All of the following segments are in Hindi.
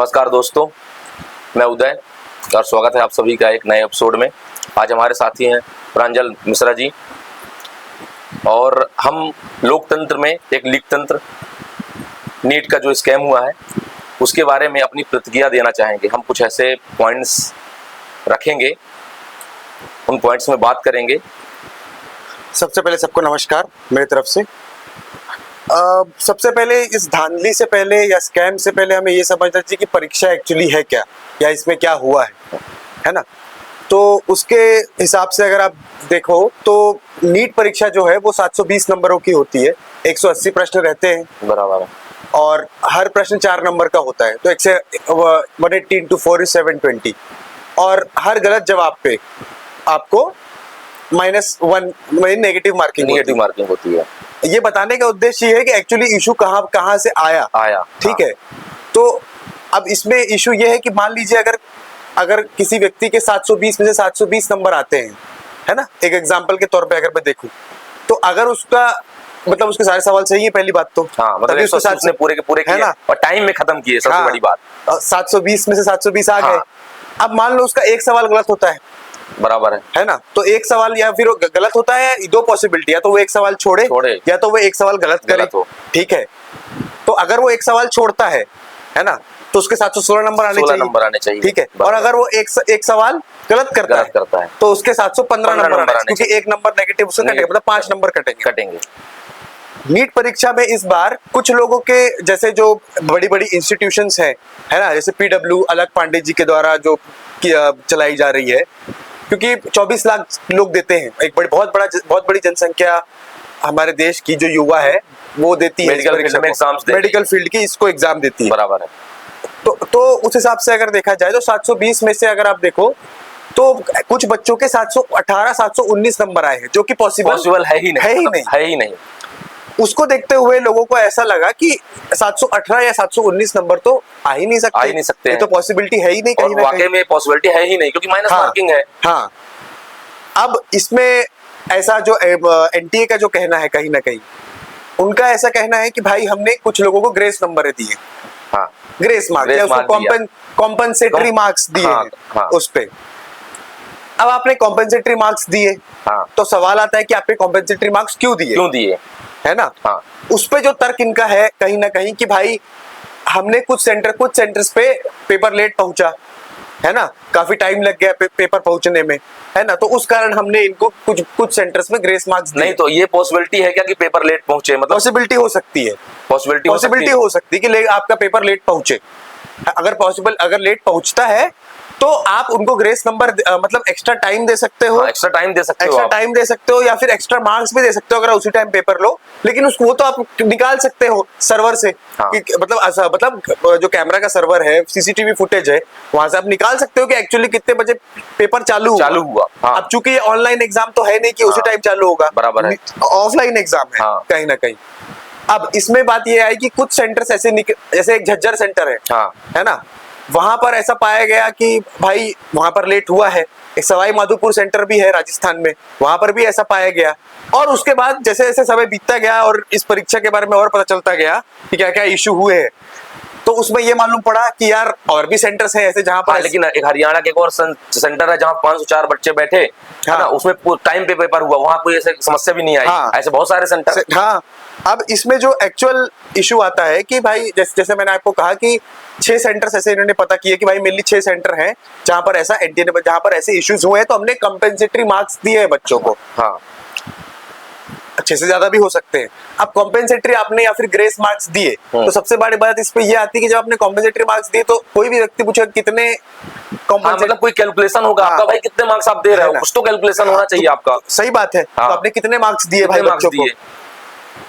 नमस्कार दोस्तों, मैं उदय और स्वागत है आप सभी का एक नए एपिसोड में। आज हमारे साथी हैं प्रांजल मिश्रा जी और हम लोकतंत्र में एक लीक तंत्र नीट का जो स्कैम हुआ है उसके बारे में अपनी प्रतिक्रिया देना चाहेंगे। हम कुछ ऐसे पॉइंट्स रखेंगे, उन पॉइंट्स में बात करेंगे। सबसे पहले सबको नमस्कार मेरी तरफ से। सबसे पहले इस धांधली से पहले या स्कैम से पहले हमें ये समझना चाहिए कि परीक्षा एक्चुअली है क्या या इसमें क्या हुआ है ना। तो उसके हिसाब से अगर आप देखो तो नीट परीक्षा जो है वो 720 नंबरों की होती है। 180 प्रश्न रहते हैं बराबर है और हर प्रश्न 4 नंबर का होता है। तो 180 into 4 is 720 और हर गलत जवाब पे आपको -1 नेगेटिव मार्किंग होती है। ये बताने का उद्देश्य ये है कि एक्चुअली इशू कहाँ से आया। ठीक है, तो अब इसमें इशू ये है कि मान लीजिए अगर किसी व्यक्ति के 720 में से 720 नंबर आते हैं, है ना, एक एग्जांपल के तौर पे अगर मैं देखूं तो अगर उसका मतलब उसके सारे सवाल सही है पहली बात तो, मतलब उसने पूरे के पूरे किए ना और टाइम में खत्म किए। सबसे बड़ी बात 720 में से 720 आ गए। अब मान लो उसका एक सवाल गलत होता है, बराबर है ना, तो एक सवाल या फिर गलत होता है। दो पॉसिबिलिटी, या तो वो एक सवाल छोड़े या तो वो एक सवाल गलत करे। ठीक है, तो अगर वो एक सवाल छोड़ता है ना, तो उसके 716 नंबर आने चाहिए। ठीक है, और अगर वो एक सवाल गलत करता है तो उसके 715 नंबर आने चाहिए, क्योंकि एक नंबर नेगेटिव उससे कटेगा, मतलब 5 नंबर कटेंगे। नीट परीक्षा में इस बार कुछ लोगों के जैसे जो बड़ी बड़ी इंस्टीट्यूशंस है ना, जैसे PW अलग पांडे जी के द्वारा जो चलाई जा रही है, क्योंकि 24 लाख लोग देते हैं। एक बहुत बड़ी जनसंख्या हमारे देश की जो युवा है वो देती है मेडिकल फील्ड की इसको एग्जाम देती है। बराबर है। तो उस हिसाब से अगर देखा जाए तो 720 में से अगर आप देखो तो कुछ बच्चों के 718 719 नंबर आए हैं, जो कि पॉसिबल है ही नहीं। उसको देखते हुए लोगों को ऐसा लगा कि 718 या 719 नंबर तो आ ही नहीं सकते। ये तो पॉसिबिलिटी है ही नहीं कहीं ना कहीं। वाकई में पॉसिबिलिटी है ही नहीं, क्योंकि माइनस मार्किंग है। हाँ, अब इसमें ऐसा जो NTA का जो कहना है, कहीं ना कहीं उनका ऐसा कहना है कि भाई हमने कुछ लोगों को ग्रेस नंबर दिए। ग्रेस मार्क्स या उसको कॉम्पनसेटरी मार्क्स दिए उस पे। अब आपने कॉम्पनसेटरी मार्क्स दिए तो सवाल आता है कि आपने कॉम्पनसेटरी मार्क्स क्यों दिए, है ना। उस पे जो तर्क इनका है कहीं ना कहीं कि भाई हमने कुछ सेंटर्स पे पेपर लेट पहुंचा, है ना, काफी टाइम लग गया पेपर पहुंचने में, है ना, तो उस कारण हमने इनको कुछ सेंटर्स में ग्रेस मार्क्स दिए। नहीं तो ये पॉसिबिलिटी है क्या कि पेपर लेट पहुंचे? मतलब पॉसिबिलिटी हो सकती है, पॉसिबिलिटी हो सकती है कि आपका पेपर लेट पहुंचे। अगर लेट पहुंचता है तो आप उनको ग्रेस नंबर मतलब एक्स्ट्रा टाइम दे सकते हो। एक्स्ट्रा टाइम दे सकते हो या फिर एक्स्ट्रा मार्क्स भी दे सकते हो अगर उसी टाइम पेपर लो। लेकिन वो तो आप निकाल सकते हो सर्वर से। मतलब जो कैमरा का सर्वर है, CCTV फुटेज है, वहां से आप निकाल सकते हो कि एक्चुअली कितने बजे पेपर चालू हुआ। अब चूंकि ऑनलाइन एग्जाम तो है नहीं कि उसी टाइम चालू होगा, बराबर है, ऑफलाइन एग्जाम है कहीं ना कहीं। अब इसमें बात ये आई कि कुछ सेंटर्स ऐसे जैसे एक झज्जर सेंटर है ना, वहां पर ऐसा पाया गया कि भाई वहां पर लेट हुआ है। एक सवाई माधोपुर सेंटर भी है राजस्थान में, वहां पर भी ऐसा पाया गया। और उसके बाद जैसे जैसे समय बीतता गया और इस परीक्षा के बारे में और पता चलता गया कि क्या क्या इशू हुए हैं, तो उसमें ये मालूम पड़ा कि यार और भी सेंटर्स हैं ऐसे जहां पर लेकिन एक हरियाणा के एक और सेंटर है जहां 504 बच्चे बैठे, है ना, उसमें टाइम पे पेपर हुआ, वहां कोई ऐसे समस्या भी नहीं आई। ऐसे बहुत सारे सेंटर। अब इसमें जो एक्चुअल इशू आता है कि भाई जैसे मैंने आपको कहा कि 6 सेंटर्स ऐसे इन्होंने पता किए कि भाई मेनली 6 सेंटर हैं जहां पर ऐसा जहां पर ऐसे इश्यूज हुए हैं, तो हमने कंपेंसेटरी मार्क्स दिए हैं बच्चों को। 6 से ज्यादा भी हो सकते हैं। अब कॉम्पेंसेटरी आपने या फिर ग्रेस मार्क्स दिए, तो सबसे बड़ी बात इस पे ये आती है कि जब आपने कॉम्पेंसेटरी मार्क्स दिए तो कोई भी व्यक्ति पूछेगा कितने मतलब कोई कैलकुलेशन होगा आपका, भाई कितने मार्क्स आप दे रहे हो, कुछ तो कैलकुलेशन होना चाहिए आपका। सही बात है। तो आपने कितने मार्क्स दिए भाई बच्चों को?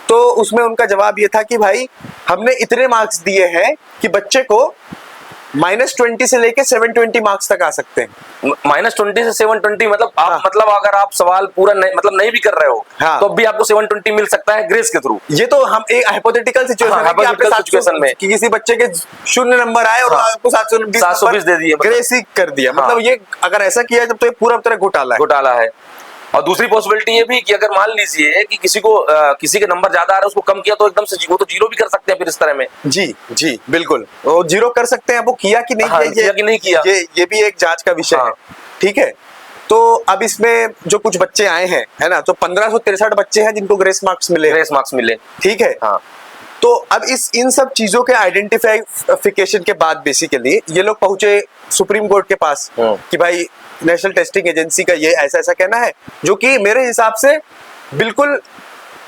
तो उसमें उनका जवाब ये था कि भाई हमने इतने मार्क्स दिए हैं कि बच्चे को -20 से लेके 720 मार्क्स तक आ सकते हैं। -20 से 720 मतलब आप मतलब अगर आप सवाल पूरा नहीं भी कर रहे हो तो भी आपको 720 मिल सकता है ग्रेस के थ्रू। ये तो हम एक हाइपोथेटिकल सिचुएशन में कि किसी बच्चे के 0 नंबर आए और आपको 720 दे दिए, ग्रेस ही कर दिया। मतलब ये अगर ऐसा किया जब तो ये पूरा तरह घोटाला है। और दूसरी पॉसिबिलिटी ये भी कि अगर मान लीजिए कि किसी के नंबर ज्यादा आ रहा है, उसको कम किया तो एकदम से वो तो जीरो भी कर सकते हैं फिर इस तरह में। जी जी बिल्कुल, वो जीरो कर सकते हैं। वो किया कि नहीं हाँ, किया, किया कि नहीं किया, ये भी एक जांच का विषय हाँ। है। ठीक है, तो अब इसमें जो कुछ बच्चे आए हैं, है ना, तो 1563 बच्चे हैं जिनको ग्रेस मार्क्स मिले। ठीक है, हाँ। तो अब इन सब चीजों के आइडेंटिफिकेशन के बाद बेसिकली ये लोग पहुंचे सुप्रीम कोर्ट के पास कि भाई नेशनल टेस्टिंग एजेंसी का ये ऐसा ऐसा कहना है, जो कि मेरे हिसाब से बिल्कुल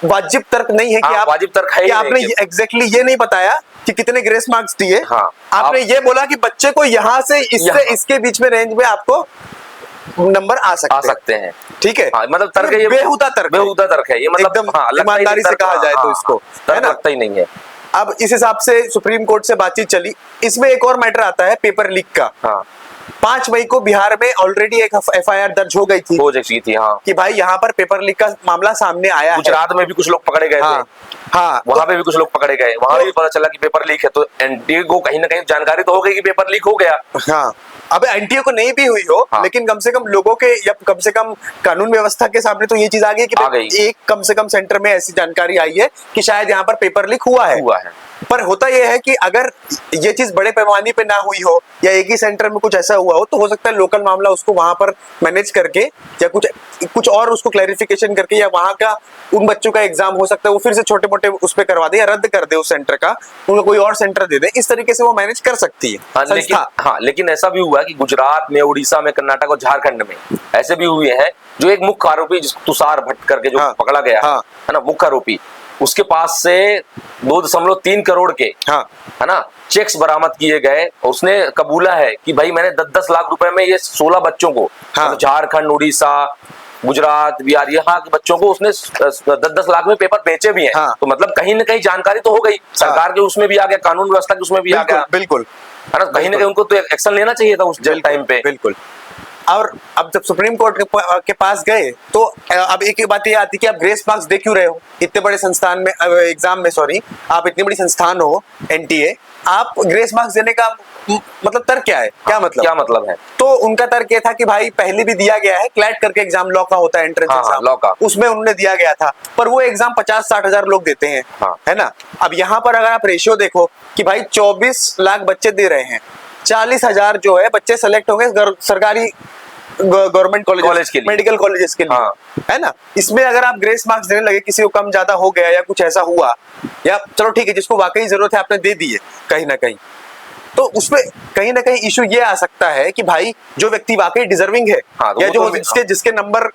वाजिब तर्क नहीं है कि आप वाजिब तर्क है कि आपने एग्जैक्टली ये नहीं बताया कि कितने ग्रेस मार्क्स दिए। हाँ, आपने ये बोला कि बच्चे को यहाँ से इसके बीच में रेंज में आपको नंबर आ सकते हैं। ठीक है, हाँ, मतलब तर्क ये बेहुदा तर्क है ये, मतलब एकदम ईमानदारी से कहा जाए तो इसको, है ना, लगता ही नहीं है। अब इस हिसाब से सुप्रीम कोर्ट से बातचीत चली। इसमें एक और मैटर आता है पेपर लीक का। 5 मई को बिहार में ऑलरेडी एक FIR दर्ज हो गई थी हाँ, कि भाई यहाँ पर पेपर लीक का मामला सामने आया है। गुजरात में भी कुछ लोग पकड़े गए थे। हाँ, वहां पे भी कुछ लोग पकड़े गए, वहां भी पता चला कि पेपर लीक है, तो एनटीए को कहीं ना कहीं जानकारी तो हो गई कि पेपर लीक हो गया। हाँ, अब एनटीए को नहीं भी हुई हो, हाँ, लेकिन कम से कम लोगों के या कम से कम कानून व्यवस्था के सामने तो ये चीज आ गई कि एक कम से कम सेंटर में ऐसी जानकारी आई है कि शायद यहाँ पर पेपर लीक हुआ है। पर होता यह है कि अगर ये चीज बड़े पैमाने पे ना हुई हो या एक ही सेंटर में कुछ ऐसा हुआ हो, तो हो सकता है लोकल मामला उसको वहां पर मैनेज करके या कुछ और उसको क्लैरिफिकेशन करके, या वहां का उन बच्चों का एग्जाम हो सकता है वो फिर से छोटे मोटे उस पर करवा दे या रद्द कर दे उस सेंटर का, उनको कोई और सेंटर दे दे। इस तरीके से वो मैनेज कर सकती है। लेकिन ऐसा भी हुआ कि गुजरात में, उड़ीसा में, कर्नाटक और झारखंड में ऐसे भी हुए हैं जो एक मुख्य आरोपी तुषार भट्ट करके जो पकड़ा गया है ना, मुख्य आरोपी, उसके पास से 2.3 करोड़ के है ना चेक्स बरामद किए गए। उसने कबूला है कि भाई मैंने 10-10 लाख रुपए में ये 16 बच्चों को, झारखंड, उड़ीसा, गुजरात, बिहार, यहाँ के बच्चों को उसने 10-10 लाख में पेपर बेचे भी हैं। तो मतलब कहीं ना कहीं जानकारी तो हो गई, सरकार के उसमें भी आ गया, कानून व्यवस्था के उसमें भी आ गया। बिल्कुल, है ना, कहीं ना कहीं उनको तो एक्शन लेना चाहिए था उस टाइम पे। बिल्कुल। और अब जब सुप्रीम कोर्ट के पास गए तो अब एक बात ये आती है कि आप ग्रेस मार्क्स दे क्यों रहे हो इतने बड़े संस्थान में, एग्जाम में, सॉरी, आप इतनी बड़ी संस्थान हो एनटीए, आप ग्रेस मार्क्स देने का मतलब तर्क क्या है, क्या मतलब है? तो उनका तर्क ये था कि भाई पहले भी दिया गया है, क्लैट करके एग्जाम लॉ का होता है, एंट्रेंस एग्जाम, लॉ का, उसमें उन्होंने दिया गया था, पर वो एग्जाम 50-60 हजार लोग देते हैं, है ना। अब यहाँ पर अगर आप रेशियो देखो कि भाई 24 लाख बच्चे दे रहे हैं, 40 हजार जो है बच्चे सेलेक्ट होंगे सरकारी गवर्नमेंट कॉलेज के लिए, मेडिकल कॉलेजेस के लिए, है ना। इसमें अगर आप ग्रेस मार्क्स देने लगे, किसी को कम ज्यादा हो गया या कुछ ऐसा हुआ, या चलो ठीक है जिसको वाकई जरूरत है आपने दे दिए कहीं ना कहीं, तो उसमें कहीं ना कहीं इशू ये आ सकता है कि भाई जो व्यक्ति वाकई डिजर्विंग है, या जो जिसके नंबर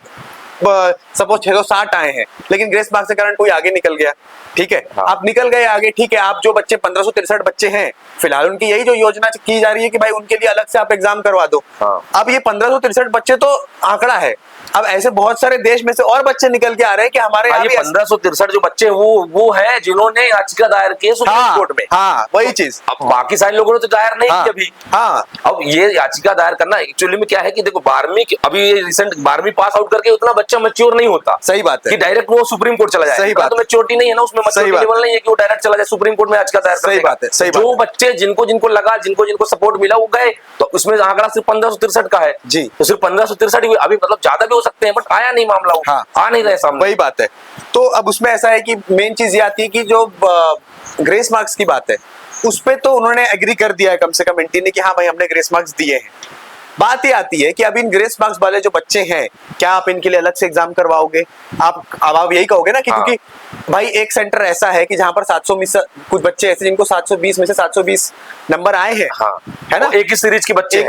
सपोज 660 आए हैं, लेकिन ग्रेस मार्क्स के कारण कोई आगे निकल गया, ठीक है, आप निकल गए आगे, ठीक है, आप जो बच्चे 1563 बच्चे हैं, फिलहाल उनकी यही जो योजना की जा रही है कि भाई उनके लिए अलग से आप एग्जाम करवा दो। अब ये 1563 बच्चे तो आंकड़ा है, अब ऐसे बहुत सारे देश में से और बच्चे निकल के आ रहे हैं कि हमारे यहाँ 1563 जो बच्चे वो है जिन्होंने याचिका दायर की सुप्रीम कोर्ट में। वही चीज। अब बाकी सारे लोगों ने तो दायर नहीं की अभी। अब ये याचिका दायर करना एक्चुअली में क्या है कि देखो 12वीं अभी रिसेंट 12वीं पास आउट करके उतना बच्चा मैच्योर नहीं होता। सही बात है कि डायरेक्ट वो सुप्रीम कोर्ट चला जाए। सही बात, तो मैच्योरिटी नहीं है ना उसमें, मैच्योरिटी लेवल नहीं है कि वो डायरेक्ट चला जाए सुप्रीम कोर्ट में याचिका दायर। सही बात है, सही बात। जो बच्चे जिनको लगा, जिनको सपोर्ट मिला वो गए, तो उसमें आंकड़ा सिर्फ 1563 का है जी, तो सिर्फ 1563 अभी मतलब ज्यादा भी हो सकते हैं, बट आया नहीं मामला, आ नहीं रहे सामने। वही बात है। तो अब उसमें ऐसा है कि मेन चीज ये आती है कि जो ग्रेस मार्क्स की बात है उस पे तो उन्होंने एग्री कर दिया है कम से कम एनटी ने कि हाँ भाई हमने ग्रेस मार्क्स दिए हैं। बात ये आती है कि अब इन ग्रेस मार्क्स वाले जो बच्चे हैं, क्या आप इनके लिए अलग से एग्जाम करवाओगे? आप यही कहोगे ना कि क्योंकि भाई एक सेंटर ऐसा है कि जहां पर 700 में कुछ बच्चे ऐसे जिनको 720 में से 720 नंबर आए हैं, है ना, एक ही सीरीज के बच्चे,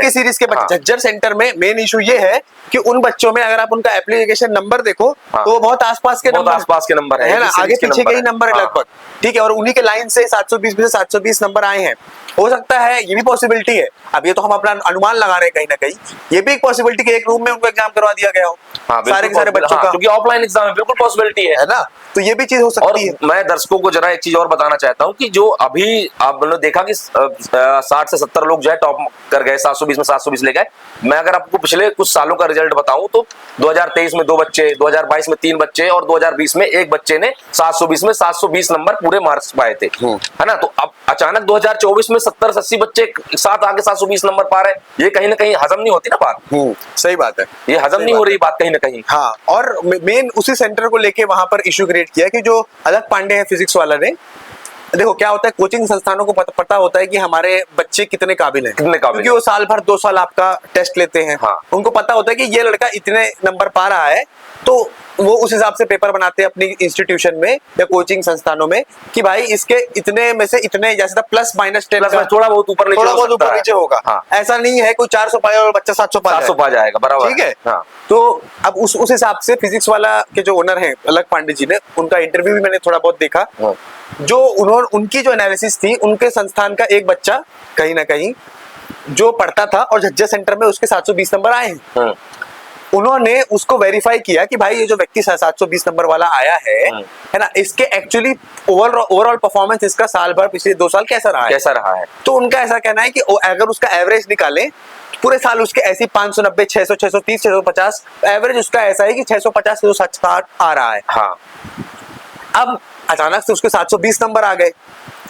झज्जर सेंटर में मेन इशू ये है कि उन बच्चों में अगर आप उनका एप्लीकेशन नंबर देखो तो वो बहुत आसपास के नंबर है ना, आगे पीछे के ही नंबर है लगभग, ठीक है, और उन्हीं के लाइन से 720 में से 720 नंबर आए हैं। हो सकता है, ये भी पॉसिबिलिटी है, अब ये तो हम अपना अनुमान लगा रहे हैं कहीं ना कहीं, ये भी एक पॉसिबिलिटी कि एक रूम में उनको एग्जाम करवा दिया गया हो सारे के सारे बच्चों का, क्योंकि ऑफलाइन एग्जाम है, बिल्कुल पॉसिबिलिटी है ना, तो ये भी चीज हो सकती है। मैं दर्शकों को जरा एक चीज और बताना चाहता हूँ कि जो अभी आपने देखा कि 60 से 70 लोग जो है टॉप कर गए, 720 में 720 ले गए, मैं अगर आपको पिछले कुछ सालों का रिजल्ट बताऊं तो 2023 में 2 बच्चे, 2022 में 3 बच्चे और 2020 में एक बच्चे ने 720 में 720 नंबर पूरे मार्क्स पाए थे, है ना। तो अब अचानक 2024 में 70-80 बच्चे एक साथ आके 720 नंबर पा रहे हैं, ये कहीं ना कहीं हजम नहीं होती ना बात। सही बात है, ये हजम नहीं हो रही बात कहीं ना कहीं। हाँ, और मेन उसी सेंटर को लेके वहां पर इशू क्रिएट किया कि जो अलग पांडे है फिजिक्स वाला ने, देखो क्या होता है, कोचिंग संस्थानों को पता होता है कि हमारे बच्चे कितने काबिल हैं, क्योंकि वो साल भर 2 साल आपका टेस्ट लेते हैं। हाँ। उनको पता होता है कि ये लड़का इतने नंबर पा रहा है, तो वो उस हिसाब से पेपर बनाते हैं अपनी इंस्टीट्यूशन में या कोचिंग संस्थानों में कि भाई इसके इतने में से इतने, जैसे प्लस माइनस 10 थोड़ा बहुत ऊपर नीचे होगा। हाँ। ऐसा नहीं है कोई 400 पाए और बच्चा 700 पा जाएगा, बराबर, ठीक है। हाँ। तो अब उस हिसाब से फिजिक्स वाला के जो ओनर है अलग पांडे जी ने, उनका इंटरव्यू भी मैंने थोड़ा बहुत देखा। जो उनकी जो एनालिसिस थी, उनके संस्थान का एक बच्चा कहीं ना कहीं जो पढ़ता था और झज्जर सेंटर में उसके 720 नंबर आए हैं, उन्होंने उसको वेरीफाई किया कि भाई ये जो व्यक्ति 720 नंबर वाला आया है ना, इसके एक्चुअली ओवरऑल परफॉर्मेंस इसका साल भर पिछले 2 साल कैसा रहा है। तो उनका ऐसा कहना है कि अगर उसका एवरेज निकाले पूरे साल उसके ऐसी 590, 600, 630, 650 एवरेज उसका ऐसा है कि 650 से 660 आ रहा है। हाँ। अब अचानक से उसके 720 नंबर आ गए।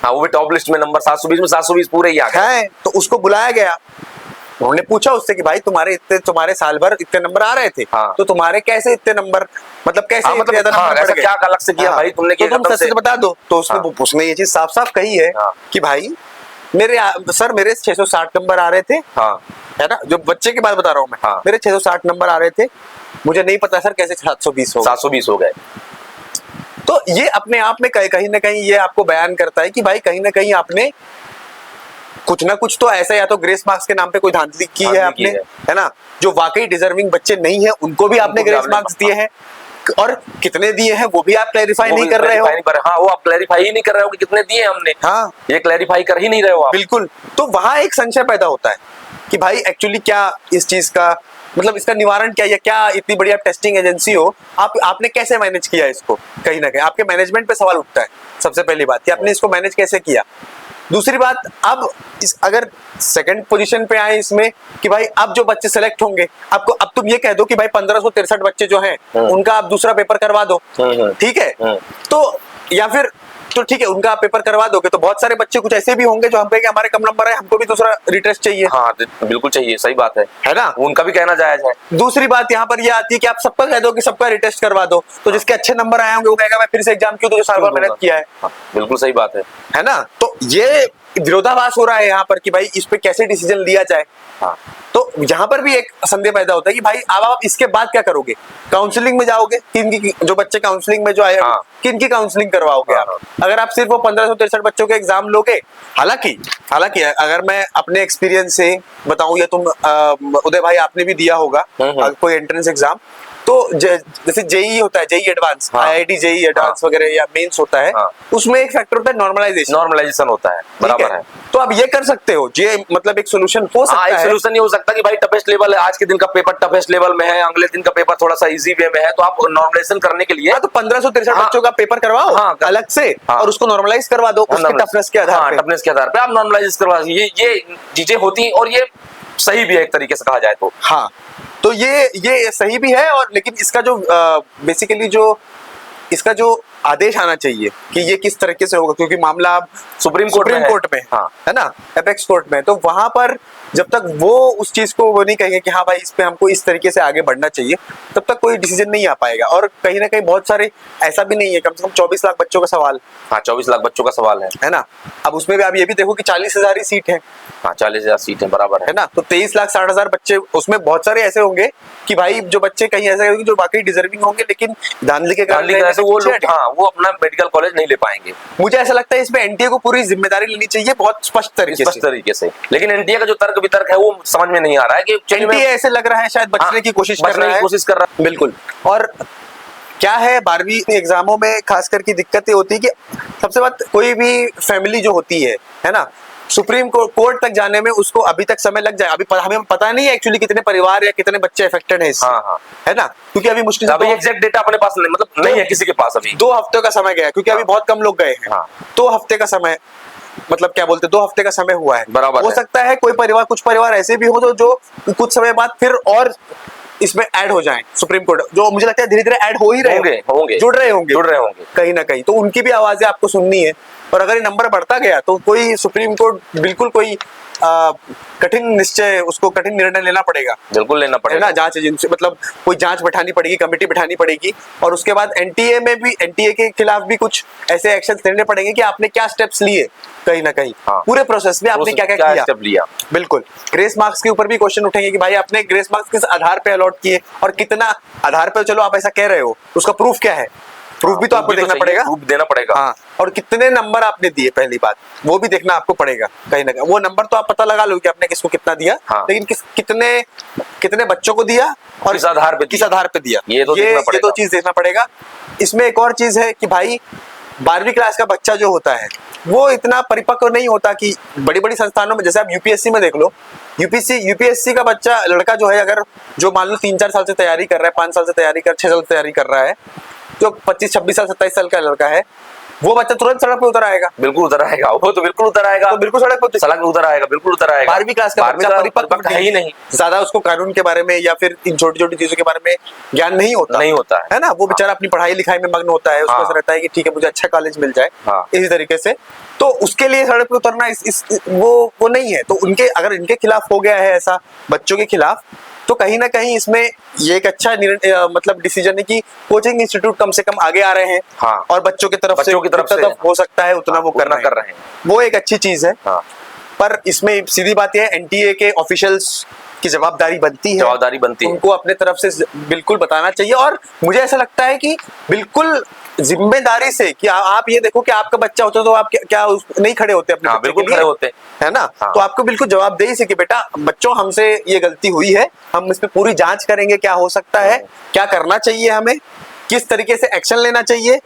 हाँ, वो भी टॉप लिस्ट में नंबर 720 में 720 पूरे ही आ गए। तो उसको बुलाया गया, उन्होंने पूछा उससे कि भाई तुम्हारे साल भर इतने नंबर आ रहे थे, हाँ। तो तुम्हारे कैसे इतने नंबर, मतलब कैसे हाँ, मतलब ज्यादा नंबर बढ़ गए? क्या अलग से किया भाई तुमने, तो तुम सच बता दो। तो उसने ये चीज साफ साफ कही है कि भाई मेरे 660 नंबर आ रहे थे, है ना, जो बच्चे की बात बता रहा हूँ मैं, मेरे 660 नंबर आ रहे थे, मुझे नहीं पता सर कैसे 720 हो गए। तो ये अपने आप में कहीं ना कहीं ये आपको बयान करता है कि भाई कहीं ना कहीं आपने कुछ ना कुछ तो ऐसा, या तो ग्रेस मार्क्स के नाम पे कोई धांधली की है आपने, है ना। जो वाकई डिजर्विंग बच्चे नहीं है उनको भी आपने ग्रेस मार्क्स दिए हैं, और कितने दिए हैं वो भी आप क्लैरिफाई नहीं कर रहे हो। हाँ, वो आप क्लैरिफाई ही नहीं कर रहे हो कि कितने दिए हमने। हाँ, ये क्लैरिफाई कर ही नहीं रहे हो आप। बिल्कुल। तो वहां एक संशय पैदा होता है कि भाई एक्चुअली क्या इस चीज का मतलब इसका निवारण क्या, या क्या इतनी बड़ी आप टेस्टिंग एजेंसी हो, आपने कैसे मैनेज किया इसको? कहीं ना कहीं आपके मैनेजमेंट पे सवाल उठता है सबसे पहली बात कि आपने इसको मैनेज कैसे किया। दूसरी बात, अब अगर सेकंड पोजीशन पे आए इसमें कि भाई अब जो बच्चे सेलेक्ट होंगे, आपको अब तुम ये कह दो कि भाई 1563 बच्चे जो हैं उनका आप दूसरा पेपर करवा दो, ठीक है। तो या फिर तो ठीक है, उनका आप पेपर करवा दोगे, तो बहुत सारे बच्चे कुछ ऐसे भी होंगे जो हम कहेंगे हमारे कम नंबर है, हमको भी दूसरा रिटेस्ट चाहिए। हाँ, बिल्कुल चाहिए, सही बात है ना, उनका भी कहना जायज है। दूसरी बात यहाँ पर यह आती है कि आप सबका कह दो कि सबका रिटेस्ट करवा दो, तो जिसके अच्छे नंबर आए होंगे वो कहेगा मैं फिर से एग्जाम क्यों, तो जो साल भर मेहनत किया है। हाँ, बिल्कुल सही बात है ना। तो ये विरोधाभास हो रहा है यहाँ पर कि भाई इस पे कैसे डिसीजन लिया जाए। हाँ। तो यहाँ पर भी एक संदेह पैदा होता है कि भाई अब आप इसके बाद क्या करोगे? काउंसलिंग में जाओगे, किन जो बच्चे काउंसलिंग में जो आए, हाँ। किन की काउंसलिंग करवाओगे आप? अगर आप सिर्फ वो 1563 बच्चों के एग्जाम लोगे, हालांकि अगर मैं अपने एक्सपीरियंस से बताऊं, या तुम उदय भाई आपने भी दिया होगा कोई एंट्रेंस एग्जाम, तो जैसे जेई होता है, JEE advance, IIT JEE advance वगैरह या मेंस होता है, उसमें एक फैक्टर होता है नॉर्मलाइजेशन होता है, बराबर है। तो आप ये कर सकते हो, ये मतलब एक सोल्यूशन हो सकता है। सोल्यूशन ये हो सकता है कि भाई टफेस्ट लेवल है, आज के दिन का पेपर टफेस्ट लेवल में है, अगले दिन का पेपर थोड़ा सा इजी वे में है, तो आप नॉर्मलाइजेशन करने के लिए तो 1563 बच्चों का पेपर करवाओ अलग से, और उसको नॉर्मलाइज करवा दो उसके टफनेस के आधार पे आप नॉर्मलाइज करवा। ये चीजें होती और ये सही भी है एक तरीके से कहा जाए तो। हाँ, तो ये सही भी है, और लेकिन इसका जो बेसिकली जो इसका जो आदेश आना चाहिए कि ये किस तरीके से होगा, क्योंकि मामला अब सुप्रीम कोर्ट में हाँ। है ना, एपेक्स कोर्ट में, तो वहां पर जब तक वो उस चीज को वो नहीं कहेंगे कि हाँ भाई इस पे हमको इस तरीके से आगे बढ़ना चाहिए, तब तक कोई डिसीजन नहीं आ पाएगा। और कहीं ना कहीं बहुत सारे ऐसा भी नहीं है, कम से कम 24 लाख बच्चों का सवाल। हाँ, 24 लाख बच्चों का सवाल है ना। अब उसमें भी आप ये भी देखो कि 40,000 ही सीट है। हाँ, 40,000 सीट है, बराबर है ना। तो 23,60,000 बच्चे, उसमें बहुत सारे ऐसे होंगे कि भाई जो बच्चे कहीं ऐसे होंगे जो वाकई डिजर्विंग होंगे, लेकिन धांधली के कारण वो लोग वो अपना मेडिकल कॉलेज नहीं ले पाएंगे। मुझे ऐसा लगता है इसमें एनटीए को पूरी जिम्मेदारी लेनी चाहिए, बहुत स्पष्ट तरीके से। लेकिन एनटीए का जो तर्क वितर्क है वो समझ में नहीं आ रहा है कि एनटीए ऐसे लग रहा है शायद बचने की कोशिश कर रहा है। बिल्कुल। और क्या है 12वीं एग्जामों में खास करके दिक्कतें होती है कि सबसे बात, कोई भी फैमिली जो होती है ना, सुप्रीम कोर्ट तक जाने में उसको अभी तक समय लग जाए। अभी हमें पता नहीं है एक्चुअली कितने परिवार या कितने बच्चे अफेक्टेड है इससे। है ना, क्योंकि अभी मुश्किल से अभी एग्जैक्ट डेटा अपने पास नहीं, मतलब नहीं है किसी के पास। अभी 2 हफ्ते का समय गया, क्योंकि अभी बहुत कम लोग गए हैं। 2 हफ्ते का समय मतलब क्या बोलते 2 हफ्ते का समय हुआ है, बराबर हो है। सकता है कुछ परिवार ऐसे भी हो जो कुछ समय बाद फिर और इसमें ऐड हो जाएं सुप्रीम कोर्ट, जो मुझे लगता है धीरे धीरे ऐड हो ही रहे होंगे जुड़ रहे होंगे कहीं ना कहीं, तो उनकी भी आवाजें आपको सुननी है। और अगर ये नंबर बढ़ता गया तो कोई सुप्रीम कोर्ट बिल्कुल कोई कठिन निर्णय लेना पड़ेगा, बिल्कुल लेना है पड़ेगा ना। जांच एजेंसी मतलब कोई जांच बैठानी पड़ेगी, कमेटी बैठानी पड़ेगी, और उसके बाद एनटीए के खिलाफ भी कुछ ऐसे एक्शन लेने पड़ेंगे कि आपने क्या स्टेप्स लिए कहीं ना कहीं, हाँ। पूरे प्रोसेस में आपने क्या क्या किया। स्टेप लिया। बिल्कुल। ग्रेस मार्क्स के ऊपर भी क्वेश्चन उठेंगे कि भाई आपने ग्रेस मार्क्स किस आधार पे अलॉट किए और कितना आधार पे, चलो आप ऐसा कह रहे हो, उसका प्रूफ क्या है, प्रूफ भी तो आपको देखना पड़ेगा, प्रूफ देना पड़ेगा। हाँ, और कितने नंबर आपने दिए, पहली बात वो भी देखना आपको पड़ेगा कहीं ना कहीं। वो नंबर तो आप पता लगा लो कि आपने किसको कितना दिया, हाँ। लेकिन कितने बच्चों को दिया और किस आधार पे दिया, ये तो चीज देखना पड़ेगा। इसमें एक और चीज है कि भाई 12वीं क्लास का बच्चा जो होता है वो इतना परिपक्व नहीं होता कि बड़ी बड़ी संस्थानों में, जैसे आप यूपीएससी में देख लो, यूपीएससी का बच्चा, लड़का जो है, अगर जो मान लो 3-4 साल से तैयारी कर रहा है, 5 साल से तैयारी 6 साल से तैयारी कर रहा है, जो 25-26 साल 27 साल का लड़का है, वो बच्चा तुरंत सड़क पे उतर आएगा। बिल्कुल उतर आएगा, वो तो बिल्कुल उतर आएगा, तो बिल्कुल सड़क पे उतर आएगा, बिल्कुल उतर आएगा। 12वीं क्लास का बच्चा परिपक्व है ही नहीं, ज्यादा उसको कानून के बारे में या फिर इन छोटी छोटी चीजों के बारे में ज्ञान नहीं होता है ना। वो बेचारा अपनी पढ़ाई लिखाई में मग्न होता है, उसको ऐसा रहता है कि ठीक है मुझे अच्छा कॉलेज मिल जाए, इसी तरीके से। तो उसके लिए सड़क पे उतरना वो नहीं है। तो अगर इनके खिलाफ हो गया है ऐसा, बच्चों के खिलाफ, तो कहीं ना कहीं इसमें ये एक अच्छा मतलब डिसीजन है कि कोचिंग इंस्टीट्यूट कम से कम आगे आ रहे हैं, हाँ। और बच्चों की तरफ से हो सकता है उतना वो कर रहे हैं, वो एक अच्छी चीज है। हाँ। पर इसमें सीधी बात यह है, एनटीए के ऑफिशियल्स की जवाबदारी बनती है उनको अपने तरफ से बिल्कुल बताना चाहिए। और मुझे ऐसा लगता है कि बिल्कुल जिम्मेदारी से कि आप ये देखो कि आपका बच्चा होता तो आप क्या नहीं खड़े होते अपने बच्चे बिल्कुल के लिए, खड़े होते, है ना। तो आपको बिल्कुल जवाबदेही से कि बेटा बच्चों हमसे ये गलती हुई है, हम इस पे पूरी जांच करेंगे, क्या हो सकता है, क्या करना चाहिए, हमें किस तरीके से एक्शन लेना चाहिए,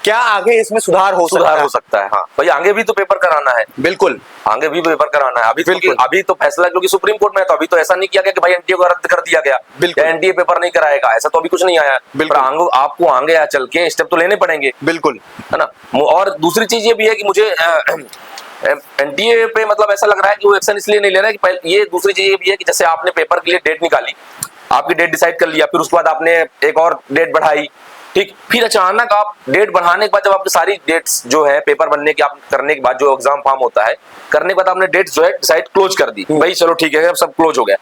क्या आगे इसमें सुधार हो सकता है। हाँ भाई, आगे भी तो पेपर कराना है, बिल्कुल आगे भी पेपर कराना है। अभी तो फैसला क्योंकि सुप्रीम कोर्ट में है, तो अभी तो ऐसा नहीं किया गया कि भाई एनटीए को रद्द कर दिया गया, या एनटीए पेपर नहीं कराएगा, ऐसा तो अभी कुछ नहीं आया। पर आपको आगे चल के स्टेप तो लेने पड़ेंगे, बिल्कुल, है ना। और दूसरी चीज ये भी है कि मुझे एनटीए पे मतलब ऐसा लग रहा है कि वो एक्शन इसलिए नहीं ले रहा है कि ये दूसरी चीज ये भी है कि जैसे आपने पेपर के लिए डेट निकाली, आपकी डेट डिसाइड कर लिया, फिर उसके बाद आपने एक और डेट बढ़ाई, ठीक, फिर अचानक आप डेट बढ़ाने के बाद जब आपकी सारी डेट्स जो है पेपर बनने के आप करने के बाद जो एग्जाम फॉर्म होता है करने के बाद आपने डेट जो है डिसाइड क्लोज कर दी, भाई चलो ठीक है अब सब क्लोज हो गया,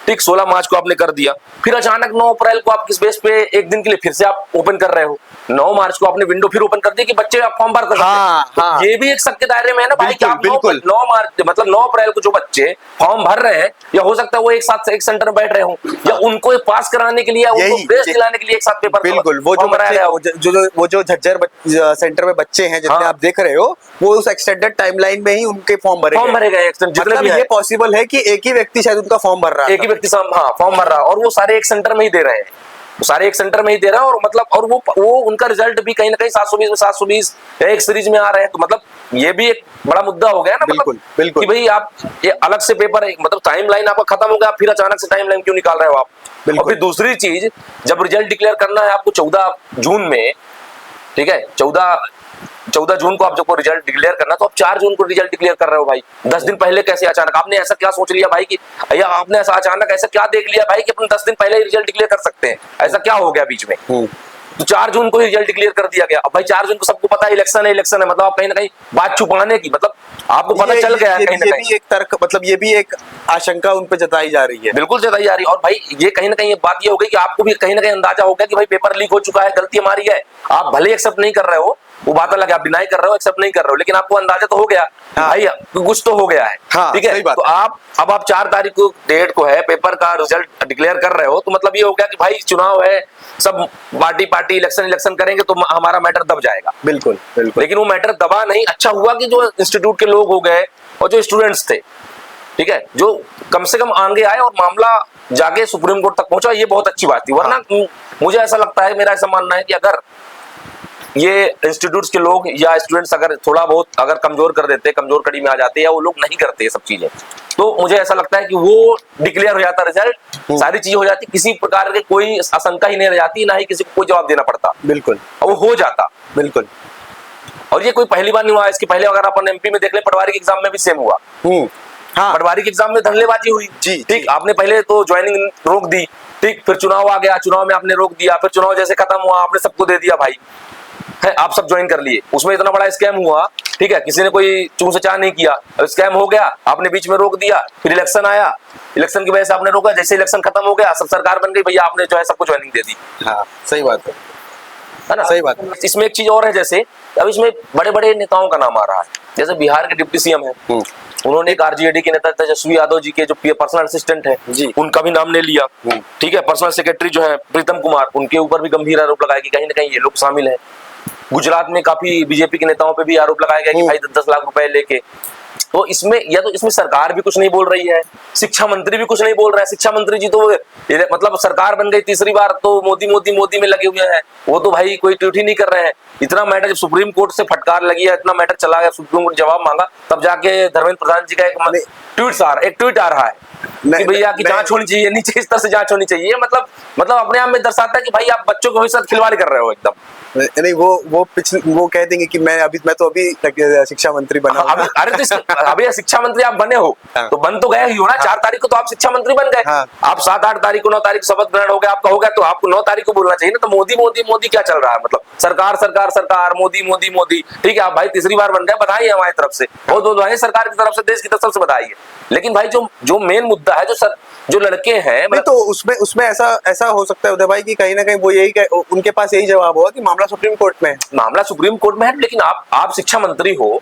ठीक, 16 मार्च को आपने कर दिया, फिर अचानक 9 अप्रैल को आप किस बेस पे एक दिन के लिए फिर से आप ओपन कर रहे हो, 9 मार्च को आपने विंडो फिर ओपन कर दी कि बच्चे आप फॉर्म भर कर सकते हैं। तो ये भी एक शक के दायरे में है ना भाई, कि आप 9 मार्च मतलब 9 अप्रैल को जो बच्चे फॉर्म भर रहे हैं, या हो सकता है वो एक साथ एक सेंटर में बैठ रहे हो, या उनको पास कराने के लिए, उनको बेस दिलाने के लिए एक साथ पेपर, बिल्कुल वो जो झज्जर सेंटर में बच्चे हैं जितने आप देख रहे हो, वो उस एक्सटेंडेड टाइमलाइन में ही उनके फॉर्म भरे गए। मतलब ये पॉसिबल है कि एक ही व्यक्ति शायद उनका फॉर्म भर रहा है, फॉर्म भर रहा है, और वो सारे एक सेंटर में ही दे रहे हैं, और मतलब और वो उनका रिजल्ट भी कहीं ना कहीं 720 में 720 एक सीरीज में आ रहे हैं। तो मतलब ये भी एक बड़ा मुद्दा हो गया ना, मतलब कि भाई आप ये अलग से पेपर मतलब टाइमलाइन आपका खत्म हो गया, फिर अचानक से टाइमलाइन क्यों निकाल रहे हो आप। और फिर दूसरी चीज, जब रिजल्ट डिक्लेयर करना है आपको 14 जून में, ठीक है, 14 जून को आप जब रिजल्ट डिक्लेयर करना, तो आप 4 जून को रिजल्ट डिक्लेयर कर रहे हो भाई, 10 दिन पहले कैसे अचानक आपने ऐसा क्या सोच लिया भाई कि या आपने ऐसा अचानक ऐसा क्या देख लिया भाई कि अपन 10 दिन पहले ही रिजल्ट डिक्लेयर कर सकते हैं, ऐसा क्या हो गया बीच में। तो 4 जून को ही रिजल्ट डिक्लेयर कर दिया गया। अब भाई 4 जून को सबको पता है इलेक्शन है, मतलब आप कहीं ना कहीं बात छुपाने की, मतलब आपको पता चल गया है कहीं ना कहीं, ये भी एक तर्क, मतलब ये भी एक आशंका उन पे जताई जा रही है, बिल्कुल जताई जा रही है। और भाई ये कहीं ना कहीं बात ये हो गई कि आपको भी कहीं ना कहीं अंदाजा हो गया कि भाई पेपर लीक हो चुका है, गलती हमारी है, आप भले एक्सेप्ट नहीं कर रहे हो, वो बात अलग है, आप डिनाई कर रहे हो, एक्सेप्ट नहीं कर रहे हो, लेकिन आपको अंदाजा तो हो गया भाई कुछ तो हो गया है, ठीक है। तो आप 4 तारीख को डेट को है पेपर का रिजल्ट डिक्लेयर कर रहे हो, तो मतलब ये हो गया कि भाई चुनाव है, सब पार्टी इलेक्शन करेंगे तो हमारा मैटर दब जाएगा। बिल्कुल। लेकिन वो मैटर दबा नहीं। अच्छा हुआ कि जो इंस्टीट्यूट के लोग हो गए और जो स्टूडेंट्स थे, ठीक है, जो कम से कम आगे आए और मामला जाके सुप्रीम कोर्ट तक पहुंचा, ये बहुत अच्छी बात थी। वरना मुझे ऐसा लगता है, मेरा ऐसा मानना है कि अगर ये इंस्टीट्यूट्स के लोग या स्टूडेंट्स अगर थोड़ा बहुत अगर कमजोर कर देते, कमजोर कड़ी में आ जाते, या वो लोग नहीं करते ये सब चीजें, तो मुझे ऐसा लगता है कि वो डिक्लेयर हो जाता रिजल्ट, सारी चीजें हो जाती, किसी प्रकार की कोई आशंका ही नहीं रह जाती, ना ही किसी को कोई जवाब देना पड़ता, बिल्कुल, वो हो जाता। बिल्कुल। और ये कोई पहली बार नहीं हुआ, इसके पहले अगर अपन एमपी में देख ले, पटवारी के एग्जाम में भी सेम हुआ। हाँ, पटवारी के एग्जाम में धंधलेबाजी हुई जी, ठीक, आपने पहले तो ज्वाइनिंग रोक दी ठीक, फिर चुनाव आ गया, चुनाव में आपने रोक दिया, फिर चुनाव जैसे खत्म हुआ आपने सबको दे दिया भाई है, आप सब ज्वाइन कर लिए, उसमें इतना बड़ा स्कैम हुआ ठीक है, किसी ने कोई चूं से चाह नहीं किया, स्कैम हो गया, आपने बीच में रोक दिया, फिर इलेक्शन आया, इलेक्शन की वजह से आपने रोका, जैसे इलेक्शन खत्म हो गया सब सरकार बन गई, भैया आपने जो है सबको ज्वाइनिंग दे दी। हाँ, सही बात है ना, सही बात है। इसमें एक चीज और है, जैसे अब इसमें बड़े बड़े नेताओं का नाम आ रहा है, जैसे बिहार के डिप्टी सीएम है, उन्होंने एक आरजेडी के नेता तेजस्वी यादव जी के जो पर्सनल असिस्टेंट है जी, उनका भी नाम ले लिया ठीक है, पर्सनल सेक्रेटरी जो है प्रीतम कुमार, उनके ऊपर भी गंभीर आरोप लगाए कि कहीं ना कहीं ये लोग शामिल है। गुजरात में काफी बीजेपी के नेताओं पे भी आरोप लगाया गया कि भाई 10-10 लाख रुपए लेके, तो इसमें या तो इसमें सरकार भी कुछ नहीं बोल रही है, शिक्षा मंत्री भी कुछ नहीं बोल रहा है, शिक्षा मंत्री जी तो मतलब सरकार बन गई तीसरी बार तो मोदी मोदी मोदी में लगे हुए हैं, वो तो भाई कोई ट्वीट ही नहीं कर रहे हैं। इतना मैटर जब सुप्रीम कोर्ट से फटकार लगी है, इतना मैटर चला गया, सुप्रीम कोर्ट जवाब मांगा, तब जाके धर्मेंद्र प्रधान जी का एक ट्वीट आ रहा है कि भैया की जांच होनी चाहिए, नीचे इस तरह से जांच होनी चाहिए, मतलब अपने आप में दर्शाता है कि भाई आप बच्चों के साथ खिलवाड़ कर रहे हो एकदम। नहीं, वो कह देंगे कि मैं तो अभी तक शिक्षा मंत्री बना हूं। अरे तो अभी शिक्षा मंत्री आप बने हो तो बन तो गए ही हो ना, 4 तारीख को तो आप शिक्षा मंत्री बन गए, आप 7-8 तारीख को 9 तारीख शपथ ग्रहण हो गया आपका, हो गया तो आपको 9 तारीख को बोलना चाहिए ना, तो मोदी मोदी मोदी क्या चल रहा है, मतलब सरकार सरकार सरकार मोदी मोदी मोदी ठीक है, आप भाई तीसरी बार बन गए, बधाई है हमारी तरफ से, बहुत बहुत बधाई सरकार की तरफ से, देश की तरफ से बधाई है। लेकिन भाई जो मेन मुद्दा है, जो लड़के हैं तो उसमें ऐसा हो सकता है उदय भाई कि कहीं ना कहीं वो यही उनके पास यही जवाब होगा कि मामला सुप्रीम कोर्ट में है, मामला सुप्रीम कोर्ट में है, लेकिन आप शिक्षा मंत्री हो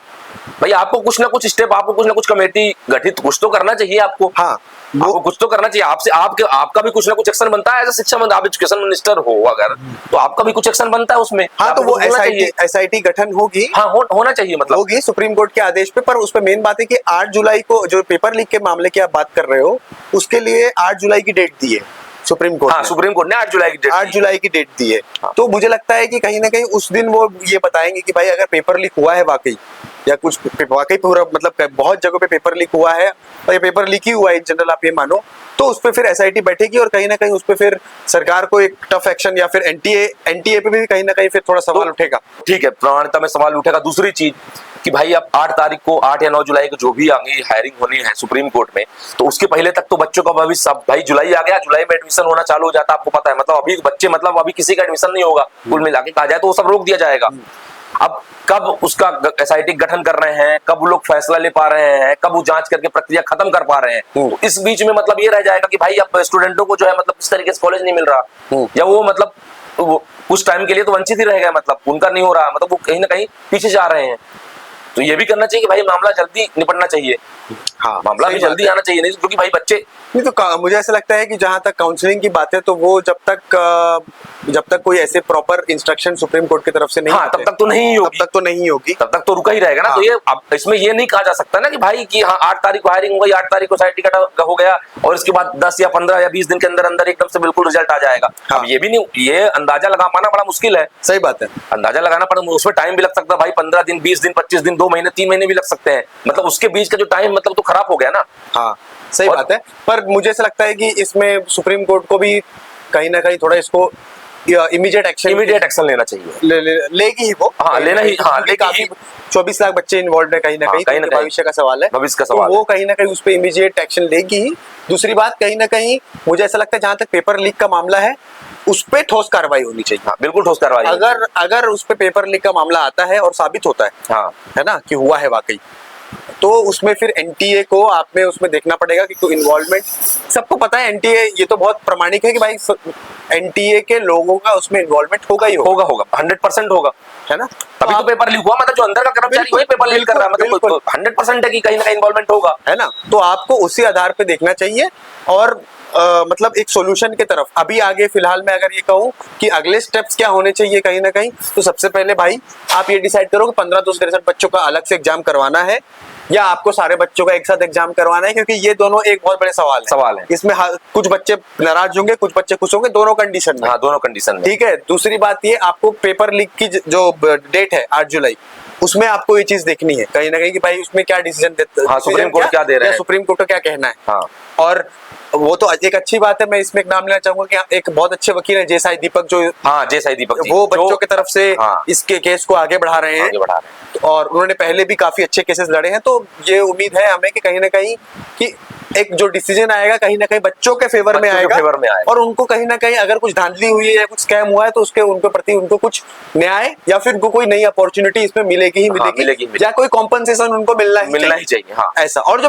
भाई, आपको कुछ ना कुछ स्टेप, आपको कुछ ना कुछ कमेटी गठित कुछ तो करना चाहिए आपको। हाँ, आपको कुछ तो करना चाहिए, आपसे आपका भी कुछ ना कुछ एक्शन बनता है एज शिक्षा मंत्री, आप एजुकेशन मिनिस्टर हो अगर, तो आपका भी कुछ एक्शन बनता है उसमें। हाँ, तो वो एसआईटी गठन होगी, हाँ होना चाहिए, मतलब होगी सुप्रीम कोर्ट के आदेश पे, पर उसमें मेन बात है कि 8 जुलाई को जो पेपर लीक के मामले की आप बात कर रहे हो, उसके लिए 8 जुलाई की डेट दी है सुप्रीम कोर्ट। हाँ, सुप्रीम कोर्ट ने 8 जुलाई की डेट दी है। हाँ। तो मुझे लगता है कि कहीं ना कहीं उस दिन वो ये बताएंगे कि भाई अगर पेपर लीक हुआ है वाकई, या कुछ वाकई पूरा मतलब बहुत जगह पे पेपर लीक हुआ है और ये पेपर लीक ही हुआ है इन जनरल, आप ये मानो, तो उस पे फिर एसआईटी बैठेगी और कहीं ना कहीं उस पे फिर सरकार को एक टफ एक्शन, या फिर एनटीए पे भी कहीं ना कहीं फिर थोड़ा सवाल उठेगा। ठीक है, प्रमाणिकता में सवाल उठेगा। दूसरी चीज कि भाई अब 8 तारीख को 8 या 9 जुलाई को जो भी आगे हायरिंग होनी है सुप्रीम कोर्ट में, तो उसके पहले तक तो बच्चों का भविष्य, भाई जुलाई आ गया, जुलाई में एडमिशन होना चालू हो जाता है, आपको पता है, मतलब अभी बच्चे, मतलब अभी किसी का एडमिशन नहीं होगा, कुल मिला के कहा जाए तो वो सब रोक दिया जाएगा। अब कब उसका एसआईटी गठन कर रहे हैं, कब वो लोग फैसला ले पा रहे हैं, कब वो जांच करके प्रक्रिया खत्म कर पा रहे हैं, तो इस बीच में मतलब ये रह जाएगा कि भाई अब स्टूडेंटों को जो है मतलब इस तरीके से कॉलेज नहीं मिल रहा, या वो मतलब वो कुछ टाइम के लिए तो वंचित ही रह गए, मतलब उनका नहीं हो रहा, मतलब वो कहीं ना कहीं पीछे जा रहे हैं। तो ये भी करना चाहिए कि भाई मामला जल्दी निपटना चाहिए। हाँ, मामला भी जल्दी आना चाहिए, नहीं क्योंकि भाई बच्चे नहीं, तो मुझे ऐसा लगता है कि जहां तक काउंसलिंग की बात है, तो वो जब तक कोई ऐसे प्रॉपर इंस्ट्रक्शन सुप्रीम कोर्ट की तरफ से नहीं, हाँ, तब तक तो नहीं होगी, तब तक तो रुका ही रहेगा ना। तो ये अब इसमें ये नहीं कहा जा सकता ना कि भाई कि हाँ 8 तारीख को हायरिंग हो गई, 8 तारीख को एसआईटी का हो गया और इसके बाद 10 या 15 या 20 दिन के अंदर अंदर एकदम से बिल्कुल रिजल्ट आ जाएगा। अब ये भी नहीं, ये अंदाजा लगा पाना बड़ा मुश्किल है। सही बात है, अंदाजा लगाना पड़ा, उसमें टाइम भी लग सकता है भाई, 15 दिन, 20 दिन, 25 दिन, 2 महीने, 3 महीने भी लग सकते हैं, मतलब उसके बीच का जो टाइम मतलब तो खराब हो गया ना। हाँ, सही बात है, पर मुझे ऐसा लगता है कि इसमें सुप्रीम कोर्ट को भी कहीं ना कहीं थोड़ा इसको इमीडिएट एक्शन लेना चाहिए, लेगी ही वो। हाँ, लेना ही, हाँ, काफी 24 लाख बच्चे इन्वॉल्व है, कहीं ना कहीं भविष्य का सवाल है, भविष्य का सवाल, वो कहीं ना कहीं उस पर इमीडिएट एक्शन लेगी ही। दूसरी बात, कहीं ना कहीं मुझे ऐसा लगता है जहां तक पेपर लीक का मामला है उस पे ठोस कार्रवाई होनी चाहिए। हाँ, बिल्कुल ठोस कार्रवाई। अगर उस पे पेपर लीक का मामला आता है और साबित होता है, हाँ, है ना, कि हुआ है वाकई, तो उसमें फिर एनटीए को आप में उसमें देखना पड़ेगा कि कोई इन्वॉल्वमेंट, सबको पता है एनटीए, ये तो बहुत प्रमाणिक है कि भाई एनटीए के लोगों का उसमें इन्वॉल्वमेंट होगा ही होगा 100% होगा, है ना। तभी तो पेपर लीक हुआ, मतलब जो अंदर का कर्मचारी वही पेपर लीक कर रहा है, मतलब 100% है कि कहीं ना कहीं इन्वॉल्वमेंट होगा, है ना। तो आपको उसी आधार पे देखना चाहिए और मतलब एक सॉल्यूशन की तरफ अभी आगे फिलहाल मैं अगर ये कहूँ कि अगले स्टेप्स क्या होने चाहिए कहीं ना कहीं, तो सबसे पहले भाई आप ये डिसाइड करो कि 15-63 बच्चों का अलग से एग्जाम करवाना है या आपको सारे बच्चों का एक साथ एग्जाम करवाना है, क्योंकि ये दोनों एक बहुत बड़े सवाल है। इसमें कुछ बच्चे नाराज होंगे, कुछ बच्चे खुश होंगे, दोनों कंडीशन में। हाँ, दोनों कंडीशन में, ठीक है। दूसरी बात ये, आपको पेपर लीक की जो डेट है 8 जुलाई, उसमें आपको ये चीज देखनी है कहीं ना कहीं कि भाई उसमें क्या डिसीजन देते हैं, हाँ, सुप्रीम कोर्ट क्या दे रहा है, सुप्रीम कोर्ट का क्या कहना है। हाँ। और वो तो एक अच्छी बात है, मैं इसमें एक नाम लेना चाहूंगा कि एक बहुत अच्छे वकील है जय साई दीपक, जो हाँ जय साई दीपक जी, वो बच्चों की तरफ से हाँ, इसके केस को आगे बढ़ा रहे हैं, और उन्होंने पहले भी काफी अच्छे केसेस लड़े हैं। तो ये उम्मीद है हमें कि कहीं ना कहीं कि एक जो डिसीजन आएगा कहीं ना कहीं बच्चों के फेवर में आएगा, और उनको कहीं ना कहीं अगर कुछ धांधली हुई है या कुछ स्कैम हुआ है तो उसके उनके प्रति उनको कुछ न्याय या फिर उनको कोई नई अपॉर्चुनिटी इसमें मिलेगी ही मिलेगी, या कोई कॉम्पनसेशन उनको मिलना ही चाहिए। हाँ। ऐसा, और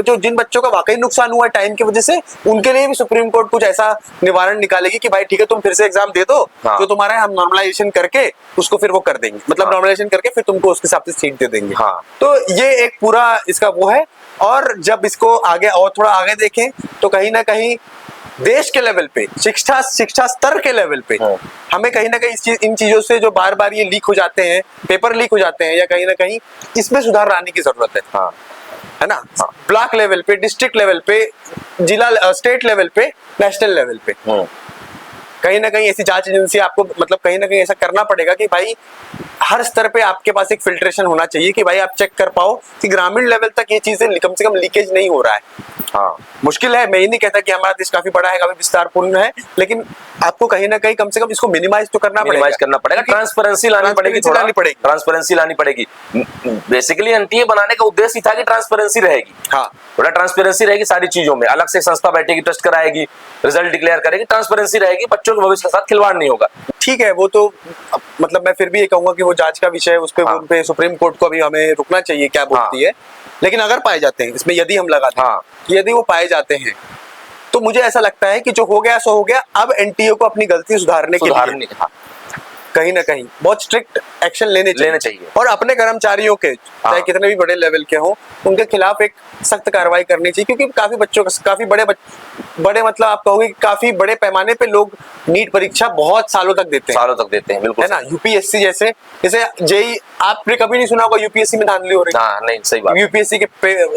जो जिन बच्चों का वाकई नुकसान हुआ है टाइम की वजह से, उनके लिए भी सुप्रीम कोर्ट कुछ ऐसा निवारण निकालेगी कि भाई ठीक है तुम फिर से एग्जाम दे दो, जो तुम्हारा है हम नॉर्मलाइजेशन करके उसको फिर वो कर देंगे, मतलब नॉर्मलाइजेशन करके फिर तुमको उसके हिसाब से सीट दे देंगे। तो ये एक पूरा इसका वो है। और जब इसको आगे और थोड़ा आगे देखें तो कहीं ना कहीं देश के लेवल पे, शिक्षा स्तर के लेवल पे हमें कहीं ना कहीं इन चीजों से जो बार बार ये लीक हो जाते हैं, पेपर लीक हो जाते हैं, या कहीं ना कहीं इसमें सुधार लाने की जरूरत है। है ना। ब्लॉक लेवल पे, डिस्ट्रिक्ट लेवल पे, जिला स्टेट लेवल पे, नेशनल लेवल पे कहीं ना कहीं ऐसी जांच एजेंसी आपको, मतलब कहीं ना कहीं ऐसा करना पड़ेगा कि भाई हर स्तर पे आपके पास एक फिल्ट्रेशन होना चाहिए कि भाई आप चेक कर पाओ कि ग्रामीण लेवल तक ये चीजें कम से कम लीकेज नहीं हो रहा है। हाँ, मुश्किल है, मैं ये नहीं कहता कि हमारा देश काफी बड़ा है, काफी विस्तारपूर्ण है, लेकिन आपको कहीं ना कहीं कम से कम इसको मिनिमाइज तो करना पड़ेगा, ट्रांसपेरेंसी लानी पड़ेगी, ट्रांसपेरेंसी लानी पड़ेगी। बेसिकली एनटीए बनाने का उद्देश्य ही था कि ट्रांसपेरेंसी रहेगी। हाँ, थोड़ा ट्रांसपेरेंसी रहेगी सारी चीजों में, अलग से संस्था बैठेगी, टेस्ट कराएगी, रिजल्ट डिक्लेयर करेगी, ट्रांसपेरेंसी रहेगी, बच्चों के भविष्य के साथ खिलवाड़ नहीं होगा। ठीक है, वो तो मतलब मैं फिर भी ये कहूंगा कि वो जांच का विषय है, उस पे सुप्रीम कोर्ट को अभी हमें रुकना चाहिए क्या बोलती है। लेकिन अगर पाए जाते हैं इसमें, यदि हम लगाते हैं, यदि वो पाए जाते हैं, तो मुझे ऐसा लगता है कि जो हो गया सो हो गया। अब एनटीए को अपनी गलती सुधारने के लिए कहीं ना कहीं बहुत स्ट्रिक्ट एक्शन लेने चाहिए, और अपने कर्मचारियों के चाहे कितने भी बड़े लेवल के हों, उनके खिलाफ एक सख्त कार्रवाई करनी चाहिए, क्योंकि काफी बच्चों का, काफी बड़े मतलब आप कहोगे काफी बड़े पैमाने पे लोग नीट परीक्षा बहुत सालों तक देते हैं, बिल्कुल, है ना। यूपीएससी जैसे जेई, आपने कभी नहीं सुना होगा यूपीएससी में धांधली हो रही है? नहीं, सही बात। यूपीएससी के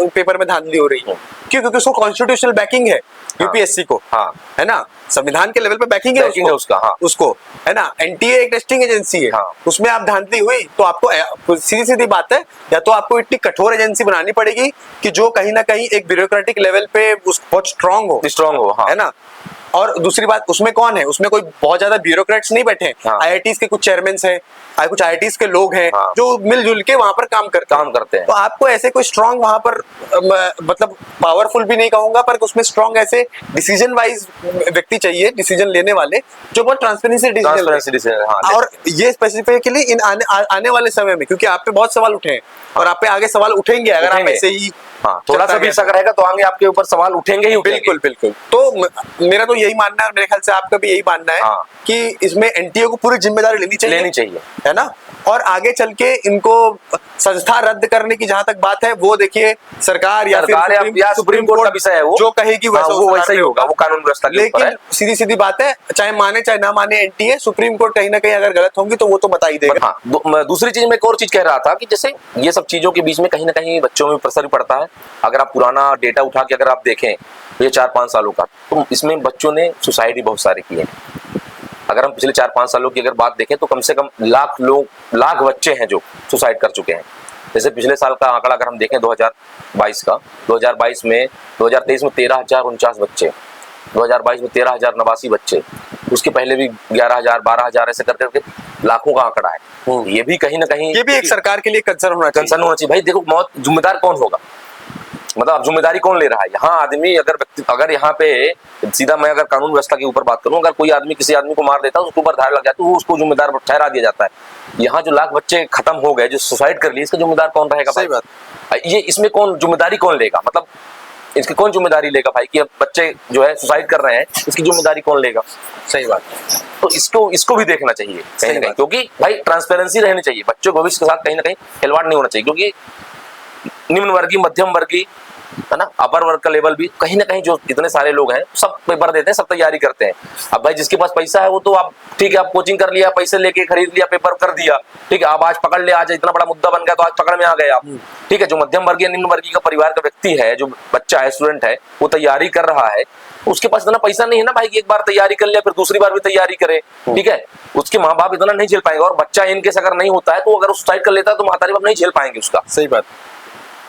पेपर में धांधली हो रही है, क्यों? क्योंकि उसको कॉन्स्टिट्यूशनल बैकिंग है यूपीएससी को, है ना, संविधान के लेवल पे बैकिंग है उसको, है ना। एनटीए एक टेस्टिंग एजेंसी है, उसमें आप धांधली हुई तो आपको सीधी बात है, या तो आपको इतनी कठोर एजेंसी बनानी पड़ेगी कि जो कहीं ना कहीं एक ब्यूरोक्रेटिक लेवल पे बहुत स्ट्रांग हो, है ना। और दूसरी बात, उसमें कौन है, उसमें कोई बहुत ज्यादा ब्यूरोक्रेट्स नहीं बैठे हैं, आईआईटीज के कुछ चेयरमैन हैं, कुछ आईआईटीज के लोग हैं जो मिलजुल के वहां पर काम करते हैं। तो आपको ऐसे कोई स्ट्रांग वहां पर, मतलब पावरफुल भी नहीं कहूंगा, पर उसमें स्ट्रांग ऐसे डिसीजन वाइज व्यक्ति चाहिए, डिसीजन लेने वाले, जो बहुत ट्रांसपेरेंसी डिसीजन। और ये स्पेसिफिकली इन आने वाले समय में, क्योंकि आप पे बहुत सवाल उठे हैं और आप पे आगे सवाल उठेंगे अगर आप ऐसे ही थोड़ा सा भी ऐसा रहेगा तो आगे आपके ऊपर सवाल उठेंगे ही। बिल्कुल। तो मेरा तो यही मानना है, मेरे ख्याल से आपका भी यही मानना है कि इसमें एनटीए को पूरी जिम्मेदारी लेनी चाहिए, है ना। और आगे चल के इनको संस्था रद्द करने की जहां तक बात है, वो देखिए सरकार या सुप्रीम कोर्ट का विषय है, वो जो कहेगी वैसा ही होगा, वो कानून व्यवस्था के ऊपर है। लेकिन सीधी बात है, चाहे माने चाहे ना माने एनटीए, सुप्रीम कोर्ट कहीं ना कहीं अगर गलत होंगी तो वो तो बता ही देगा। दूसरी चीज मैं एक और चीज कह रहा था कि जैसे ये सब चीजों के बीच में कहीं ना कहीं बच्चों में प्रेशर भी पड़ता है। अगर आप पुराना डेटा उठा के अगर आप देखें ये 4-5 सालों का, तो इसमें बच्चों ने सुसाइड भी बहुत सारे किए हैं। अगर हम पिछले 4-5 सालों की अगर बात देखें तो कम से कम लाख बच्चे हैं जो सुसाइड कर चुके हैं। जैसे पिछले साल का आंकड़ा अगर हम देखें 2022 का, 2023 में 13,049 बच्चे, 2022 में 13,089 बच्चे, उसके पहले भी 11,000 12,000 ऐसे करके लाखों का आंकड़ा है। ये भी कहीं ना कहीं, ये भी एक सरकार के लिए कंसर्न होना चाहिए। भाई देखो, मौत जिम्मेदार कौन होगा, मतलब अब जिम्मेदारी कौन ले रहा है? यहाँ आदमी अगर यहाँ पे सीधा मैं अगर कानून व्यवस्था के ऊपर बात करूँ, अगर कोई आदमी किसी आदमी को मार देता है, उसके ऊपर धारा लग जाती है, तो उसको जिम्मेदार ठहरा दिया जाता है। यहाँ जो लाख बच्चे खत्म हो गए, जो सुसाइड कर लिए, इसका जिम्मेदार कौन रहेगा? सही बात। ये इसमें जिम्मेदारी कौन लेगा? मतलब इसकी कौन जिम्मेदारी लेगा भाई कि अब बच्चे जो है सुसाइड कर रहे हैं, इसकी जिम्मेदारी कौन लेगा? सही बात। तो इसको भी देखना चाहिए कहीं ना कहीं, क्योंकि भाई ट्रांसपेरेंसी रहनी चाहिए, बच्चों के भविष्य के साथ कहीं ना कहीं खिलवाड़ नहीं होना चाहिए। क्योंकि निम्न वर्गीय, मध्यम वर्गीय है ना, अपर वर्ग का लेवल भी कहीं ना कहीं जो इतने सारे लोग हैं सब पेपर देते हैं, सब तैयारी करते हैं। अब भाई जिसके पास पैसा है वो तो आप ठीक है, आप कोचिंग कर लिया, पैसे लेके खरीद लिया, पेपर कर दिया, ठीक है, आप आज पकड़ ले, आज इतना बड़ा मुद्दा बन गया तो आज पकड़ में आ गए आप, ठीक है। जो मध्यम वर्गीय निम्न वर्गीय का परिवार का व्यक्ति है, जो बच्चा है, स्टूडेंट है, वो तैयारी कर रहा है, उसके पास इतना पैसा नहीं है ना भाई कि एक बार तैयारी कर लिया फिर दूसरी बार भी तैयारी करे, ठीक है। उसके माँ बाप इतना नहीं झेल पाएंगे, और बच्चा इनकेस अगर नहीं होता है तो अगर सुसाइड कर लेता है तो महतारी बाप नहीं झेल पाएंगे उसका। सही बात,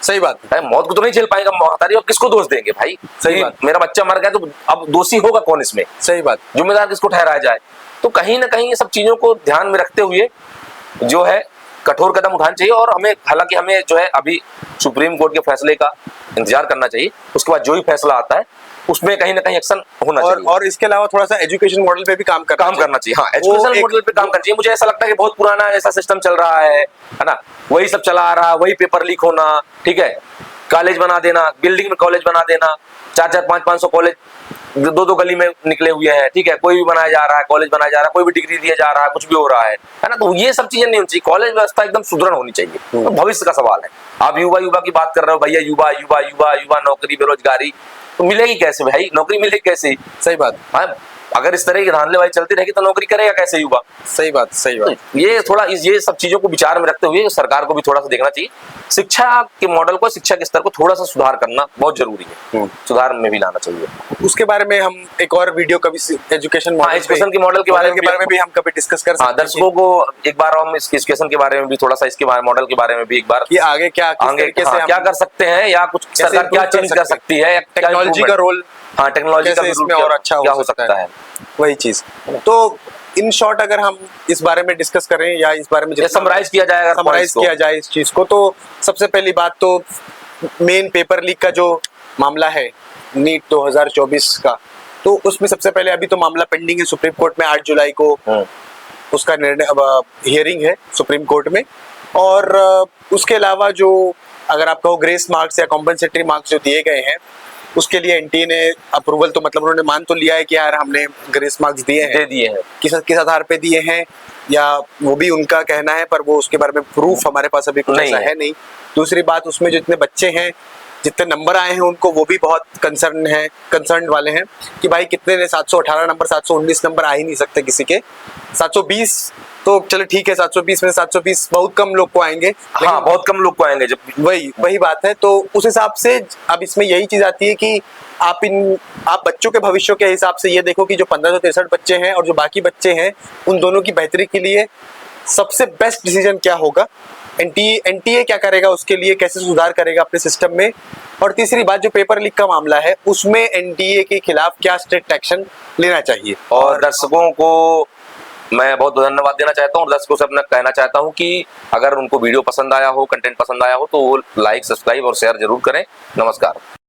सही बात है, मौत को तो नहीं झेल पाएगा, महतारी बाप किसको दोष देंगे भाई? सही बात। मेरा बच्चा मर गया तो अब दोषी होगा कौन इसमें? सही बात। जिम्मेदार किसको ठहराया जाए? तो कहीं ना कहीं ये सब चीजों को ध्यान में रखते हुए जो है कठोर कदम उठाने चाहिए, और हमें हालांकि हमें जो है अभी सुप्रीम कोर्ट के फैसले का इंतजार करना चाहिए, उसके बाद जो भी फैसला आता है उसमें कहीं ना कहीं एक्शन होना चाहिए। और इसके अलावा थोड़ा सा एजुकेशन मॉडल पे भी काम करना चाहिए। हाँ, एजुकेशन मॉडल पे काम करना चाहिए। मुझे ऐसा लगता है कि बहुत पुराना ऐसा सिस्टम चल रहा है ना, वही सब चला आ रहा, वही पेपर लीक होना, ठीक है, कॉलेज बना देना, बिल्डिंग में कॉलेज बना देना, 4-4, 500 कॉलेज दो गली में निकले हुए हैं, ठीक है, कोई भी बनाया जा रहा है, कॉलेज बनाया जा रहा है, कोई भी डिग्री दिया जा रहा है, कुछ भी हो रहा है ना। तो ये सब चीजें नहीं होनी चाहिए, कॉलेज व्यवस्था एकदम सुदृढ़ होनी चाहिए। तो भविष्य का सवाल है। आप युवा की बात कर रहे हो भैया, युवा नौकरी, बेरोजगारी तो मिलेगी कैसे भाई? नौकरी मिलेगी कैसे? सही बात। हाँ, अगर इस तरह की धांधलेबाजी चलती रहेगी तो नौकरी करेगा कैसे युवा? सही बात, सही बात। ये थोड़ा ये सब चीजों को विचार में रखते हुए सरकार को भी थोड़ा सा देखना चाहिए। शिक्षा के मॉडल को, शिक्षा के स्तर को थोड़ा सा सुधार करना बहुत जरूरी है, सुधार में भी लाना चाहिए। उसके बारे में हम एक और वीडियो कभी एजुकेशन एजुकेशन के मॉडल के बारे में भी हम कभी डिस्कस कर सकते हैं। दर्शकों को एक बार हम इस एजुकेशन के बारे में भी थोड़ा सा, इसके बारे मॉडल के बारे में भी एक बार कि आगे क्या क्या कर सकते हैं, या कुछ सरकार क्या चेंज कर सकती है, टेक्नोलॉजी का रोल, हाँ टेक्नोलॉजी का इसमें और अच्छा क्या हो सकता है, वही चीज। तो इन शॉर्ट अगर हम इस बारे में डिस्कस करें या इस बारे में समराइज किया जाए इस चीज को, तो सबसे पहली बात तो मेन पेपर लीक का जो मामला है नीट 2024 का, तो उसमें सबसे पहले अभी तो मामला पेंडिंग है सुप्रीम कोर्ट में। 8 जुलाई को उसका निर्णय हियरिंग है सुप्रीम कोर्ट में। और उसके अलावा जो अगर आप कहो ग्रेस मार्क्स या कॉम्पनसेटरी मार्क्स जो दिए गए हैं, उसके लिए एनटीए ने अप्रूवल तो मतलब उन्होंने मान तो लिया है कि यार हमने ग्रेस मार्क्स दिए हैं, किस आधार पे दिए हैं या वो भी उनका कहना है, पर वो उसके बारे में प्रूफ हमारे पास अभी कुछ ऐसा है नहीं। दूसरी बात, उसमें जो इतने बच्चे हैं, जितने नंबर आए हैं उनको, वो भी बहुत कंसर्न वाले हैं कि भाई कितने ने 718 नंबर, 719 नंबर आ ही नहीं सकते किसी के। 720 तो चलो ठीक है, 720 में 720 बहुत कम लोग को आएंगे। हाँ, बहुत कम लोग को आएंगे, जब वही बात है। तो उस हिसाब से अब इसमें यही चीज आती है कि आप बच्चों के भविष्य के हिसाब से ये देखो कि जो 1563 बच्चे हैं और जो बाकी बच्चे हैं, उन दोनों की बेहतरी के लिए सबसे बेस्ट डिसीजन क्या होगा, एनटीए क्या करेगा उसके लिए, कैसे सुधार करेगा अपने सिस्टम में। और तीसरी बात, जो पेपर लीक का मामला है उसमें एनटीए के खिलाफ क्या स्ट्रिक्ट एक्शन लेना चाहिए। और दर्शकों को मैं बहुत धन्यवाद देना चाहता हूँ, और दर्शकों से अपना कहना चाहता हूँ कि अगर उनको वीडियो पसंद आया हो, कंटेंट पसंद आया हो, तो वो लाइक, सब्सक्राइब और शेयर जरूर करें। नमस्कार।